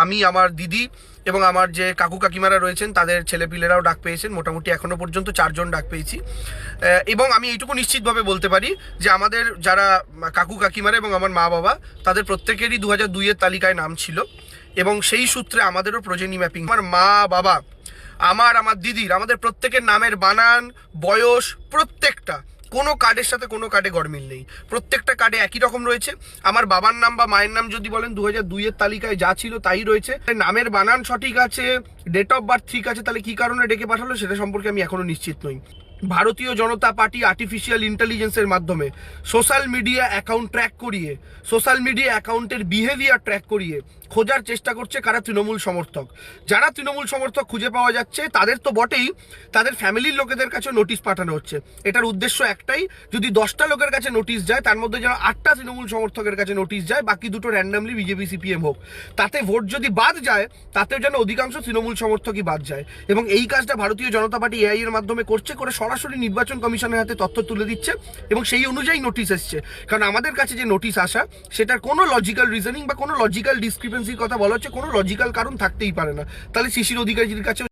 আমি, আমার দিদি এবং আমার যে কাকু কাকিমারা রয়েছেন তাদের ছেলেপিলেরাও ডাক পেয়েছেন। মোটামুটি এখনও পর্যন্ত 4 জন ডাক পেয়েছি। এবং আমি এইটুকু নিশ্চিতভাবে বলতে পারি যে আমাদের যারা কাকু কাকিমারা এবং আমার মা বাবা, তাদের প্রত্যেকেরই 2002-এর তালিকায় নাম ছিল এবং সেই সূত্রে আমাদেরও প্রজেনি ম্যাপিং, আমার মা বাবা, আমার দিদির, আমাদের প্রত্যেকের নামের বানান, বয়স, প্রত্যেকটা কোনো কার্ডের সাথে কোনো কার্ডে গড়মিল নেই। প্রত্যেকটা কার্ডে একই রকম রয়েছে। আমার বাবার নাম বা মায়ের নাম যদি বলেন 2002-এর তালিকায় যা ছিল তাই রয়েছে। নামের বানান সঠিক আছে, ডেট অফ বার্থ ঠিক আছে, তাহলে কি কারণে ডেকে পাঠালো সেটা সম্পর্কে আমি এখনো নিশ্চিত নই। ভারতীয় জনতা পার্টি আর্টিফিশিয়াল ইন্টেলিজেন্সের মাধ্যমে সোশ্যাল মিডিয়া অ্যাকাউন্ট ট্র্যাক করিয়ে, সোশ্যাল মিডিয়া অ্যাকাউন্টের বিহেভিয়ার ট্র্যাক করিয়ে খোঁজার চেষ্টা করছে কারা তৃণমূল সমর্থক। যারা তৃণমূল সমর্থক খুঁজে পাওয়া যাচ্ছে তাদের তো বটেই, তাদের ফ্যামিলির লোকেদের কাছে নোটিশ পাঠানো হচ্ছে। এটার উদ্দেশ্য একটাই, যদি 10টা লোকের কাছে নোটিশ যায় তার মধ্যে যেন 8টা তৃণমূল সমর্থকের কাছে নোটিশ যায়, বাকি দুটো র্যান্ডামলি বিজেপি সিপিএম হোক। তাতে ভোট যদি বাদ যায় তাতেও যেন অধিকাংশ তৃণমূল সমর্থকই বাদ যায়। এবং এই কাজটা ভারতীয় জনতা পার্টি এআই এর মাধ্যমে করছে, করে সরাসরি নির্বাচন কমিশনের হাতে তথ্য তুলে দিচ্ছে এবং সেই অনুযায়ী নোটিশ এসছে। কারণ আমাদের কাছে যে নোটিশ আসা সেটার কোনো লজিক্যাল রিজনিং বা কোনো লজিক্যাল ডিসক্রিপেন্সির কথা বলা হচ্ছে, কোনো লজিক্যাল কারণ থাকতেই পারে না। তাহলে শিশির অধিকারীর কাছে